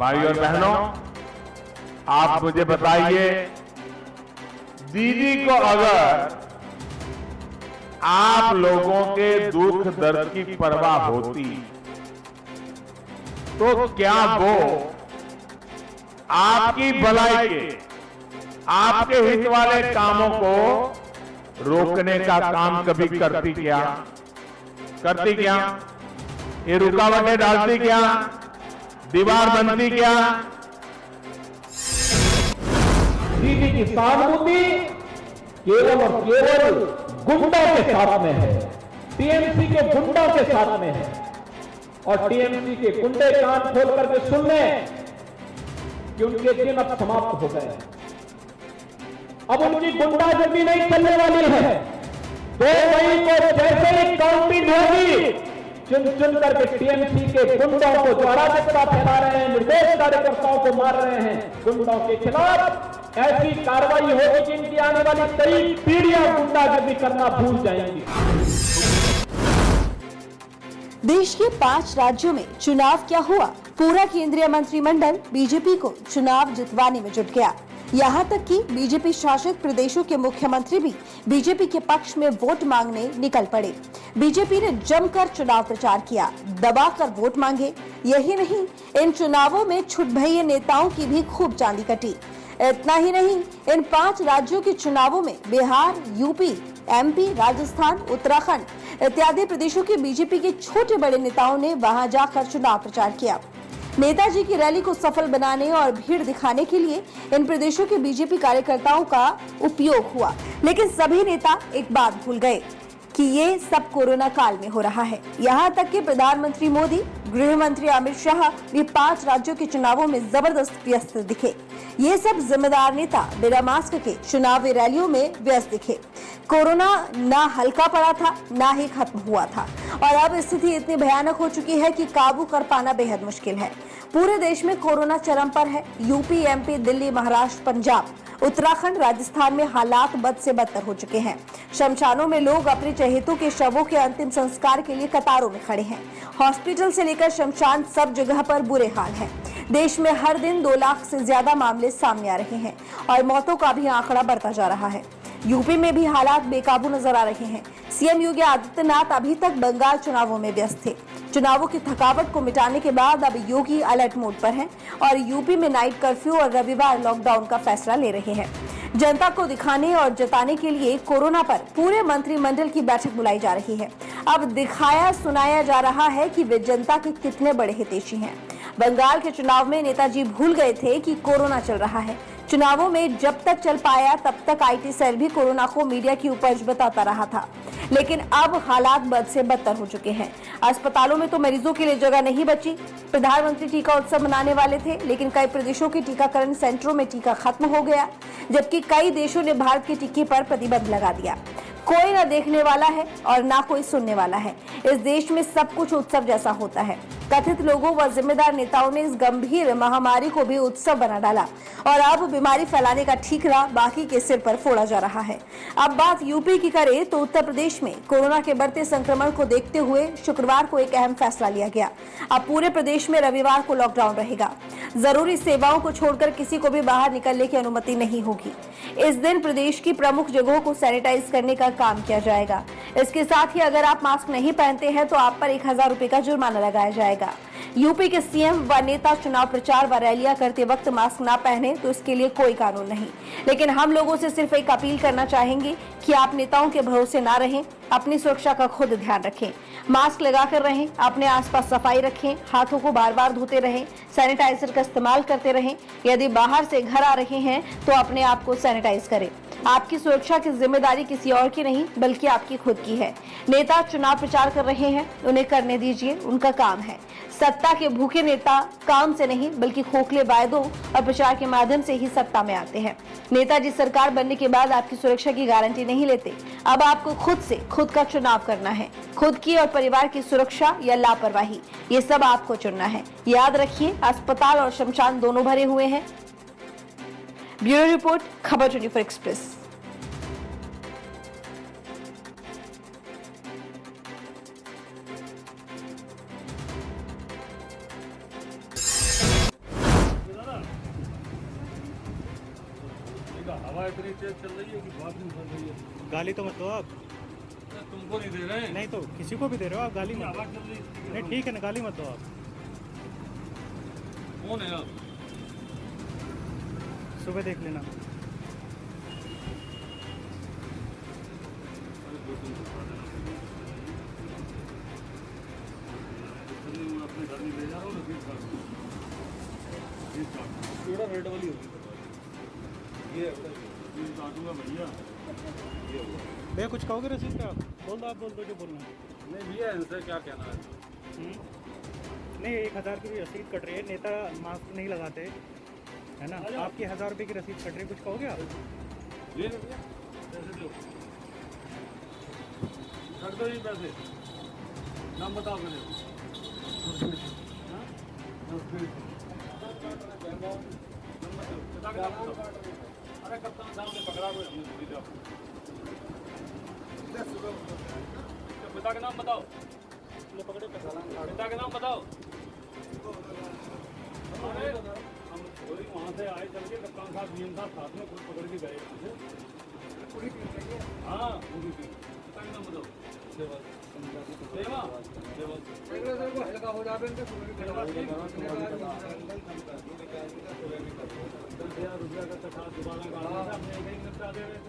भाई और बहनों, आप मुझे बताइए, दीदी को अगर आप लोगों के दुख दर्द की परवाह होती तो क्या वो आपकी भलाई के, आपके हित वाले कामों को रोकने का काम कभी करती क्या? करती क्या? ये रुकावटें डालती क्या? दीवार बनती क्या? दीदी की सहानुभूति केवल और केवल गुंडों के साथ में है, टीएमसी के गुंडों के साथ में है। और टीएमसी के गुंडे कान खोल करके सुन लें कि उनके दिन अब समाप्त हो गए। अब उनकी गुंडागर्दी नहीं चलने वाली है। 2 मई को जैसे ही काउंटिंग होगी, चुन चुन करके टीएमसी के गुंडों को जो अराजकता फैला रहे हैं, निर्दोष कार्यकर्ताओं को मार रहे हैं, गुंडों के खिलाफ ऐसी कार्रवाई होगी कि इनकी आने वाली कई पीढ़ियां गुंडागर्दी करना भूल जाएंगी। देश के 5 राज्यों में चुनाव क्या हुआ? पूरा केंद्रीय मंत्रिमंडल बीजेपी को चुनाव जितवाने में जुट गया। यहाँ तक कि बीजेपी शासित प्रदेशों के मुख्यमंत्री भी बीजेपी के पक्ष में वोट मांगने निकल पड़े। बीजेपी ने जमकर चुनाव प्रचार किया, दबाकर वोट मांगे। यही नहीं, इन चुनावों में छुटभइये नेताओं की भी खूब चांदी कटी। इतना ही नहीं, इन 5 राज्यों के चुनावों में बिहार, यूपी, एमपी, राजस्थान, उत्तराखंड इत्यादि प्रदेशों के बीजेपी के छोटे बड़े नेताओं ने वहां जाकर चुनाव प्रचार किया। नेताजी की रैली को सफल बनाने और भीड़ दिखाने के लिए इन प्रदेशों के बीजेपी कार्यकर्ताओं का उपयोग हुआ। लेकिन सभी नेता एक बात भूल गए कि ये सब कोरोना काल में हो रहा है। यहाँ तक कि प्रधानमंत्री मोदी, गृह मंत्री अमित शाह भी 5 राज्यों के चुनावों में जबरदस्त व्यस्त दिखे। ये सब जिम्मेदार नेता बिना मास्क के चुनावी रैलियों में व्यस्त दिखे। कोरोना ना हल्का पड़ा था, ना ही खत्म हुआ था, और अब स्थिति इतनी भयानक हो चुकी है कि काबू कर पाना बेहद मुश्किल है। पूरे देश में कोरोना चरम पर है। यूपी, एमपी, दिल्ली, महाराष्ट्र, पंजाब, उत्तराखंड, राजस्थान में हालात बद से बदतर हो चुके हैं। शमशानों में लोग अपने चहेतों के शवों के अंतिम संस्कार के लिए कतारों में खड़े हैं। हॉस्पिटल से लेकर शमशान, सब जगह पर बुरे हाल है। देश में हर दिन 2 लाख से ज्यादा मामले सामने आ रहे हैं और मौतों का भी आंकड़ा बढ़ता जा रहा है। यूपी में भी हालात बेकाबू नजर आ रहे हैं। सीएम योगी आदित्यनाथ अभी तक बंगाल चुनावों में व्यस्त थे। चुनावों की थकावट को मिटाने के बाद अब योगी अलर्ट मोड पर हैं और यूपी में नाइट कर्फ्यू और रविवार लॉकडाउन का फैसला ले रहे हैं। जनता को दिखाने और जताने के लिए कोरोना पर पूरे मंत्रिमंडल की बैठक बुलाई जा रही है। अब दिखाया सुनाया जा रहा है कि वे जनता के कितने बड़े हितैषी हैं। बंगाल के चुनाव में नेताजी भूल गए थे कि कोरोना चल रहा है। चुनावों में जब तक चल पाया तब तक आईटी सेल भी कोरोना को मीडिया की उपज बताता रहा था, लेकिन अब हालात बद से बदतर हो चुके हैं। अस्पतालों में तो मरीजों के लिए जगह नहीं बची। प्रधानमंत्री टीका उत्सव मनाने वाले थे, लेकिन कई प्रदेशों के टीकाकरण सेंटरों में टीका खत्म हो गया, जबकि कई देशों ने भारत के टीके पर प्रतिबंध लगा दिया। कोई न देखने वाला है और ना कोई सुनने वाला है। इस देश में सब कुछ उत्सव जैसा होता है। कथित लोगों व जिम्मेदार नेताओं ने इस गंभीर महामारी को भी उत्सव बना डाला और अब बीमारी फैलाने का ठीकरा बाकी के सिर पर फोड़ा जा रहा है। अब बात यूपी की करें तो उत्तर प्रदेश में कोरोना के बढ़ते संक्रमण को देखते हुए शुक्रवार को एक अहम फैसला लिया गया। अब पूरे प्रदेश में रविवार को लॉकडाउन रहेगा। जरूरी सेवाओं को छोड़कर किसी को भी बाहर निकलने की अनुमति नहीं होगी। इस दिन प्रदेश की प्रमुख जगहों को सैनिटाइज करने का काम किया जाएगा। इसके साथ ही अगर आप मास्क नहीं पहनते हैं तो आप पर 1000 रुपए का जुर्माना लगाया जाएगा। यूपी के सीएम व नेता चुनाव प्रचार व रैलियां करते वक्त मास्क ना पहने तो इसके लिए कोई कानून नहीं, लेकिन हम लोगों से सिर्फ एक अपील करना चाहेंगे कि आप नेताओं के भरोसे ना रहें, अपनी सुरक्षा का खुद ध्यान रखें, मास्क लगाकर रहें, अपने आसपास सफाई रखें, हाथों को बार बार धोते रहें, सैनिटाइजर का इस्तेमाल करते रहें। यदि बाहर से घर आ रहे हैं तो अपने आप को सैनिटाइज करें। आपकी सुरक्षा की जिम्मेदारी किसी और की नहीं बल्कि आपकी खुद की है। नेता चुनाव प्रचार कर रहे हैं, उन्हें करने दीजिए, उनका काम है। सत्ता के भूखे नेता काम से नहीं बल्कि खोखले वायदों और प्रचार के माध्यम से ही सत्ता में आते हैं। नेताजी सरकार बनने के बाद आपकी सुरक्षा की गारंटी नहीं लेते। अब आपको खुद से खुद का चुनाव करना है। खुद की और परिवार की सुरक्षा या लापरवाही, ये सब आपको चुनना है। याद रखिए, अस्पताल और शमशान दोनों भरे हुए हैं। ब्यूरो रिपोर्ट, खबर 24 एक्सप्रेस। हवा इतनी तेज चल रही है कि बात नहीं चल रही है। गाली तो मत दो आप। तुमको नहीं दे रहे हैं। नहीं तो किसी को भी दे रहे हो आप, गाली मत हवा दो। चल रही है। नहीं ठीक है ना, गाली मत दो आप। कौन है आप? सुबह देख लेना। मैं अपने घर में ले जा रहा हूँ ना, फीस काटूंगा रेट वाली होगी। ये फीस काटूंगा भैया। ये हुआ भैया कुछ कहोगे रसीद पे? आप बोल दो, आप बोल दो जो बोलना है। नहीं भैया, इनसे क्या कहना है? नहीं 1000 की भी रसीद कट रही है, नेता मास्क नहीं लगाते है ना, आपकी 1000 रुपये की रसीद कट रही है, कुछ कहोगे आप? ले लो भैया, पैसे दो, कट दो ये पैसे। नाम बताओ मुझे। हाँ? अरे कप्तान साहब ने पकड़ा हुआ है, पिता का नाम बताओ। पिता का नाम बताओ। अरे हम थोड़ी वहाँ से आए चल के, कप्तान साहब डीएम साहब साथ में खुद पकड़ के गए वहाँ से। हाँ पूरी टीम। पिता का नाम बताओ। सेवा सेवा हल्का हो जाए। 10,000 रुपया का चक्का दोबारा गाड़ा हमने कहीं निपटा दे रहे थे।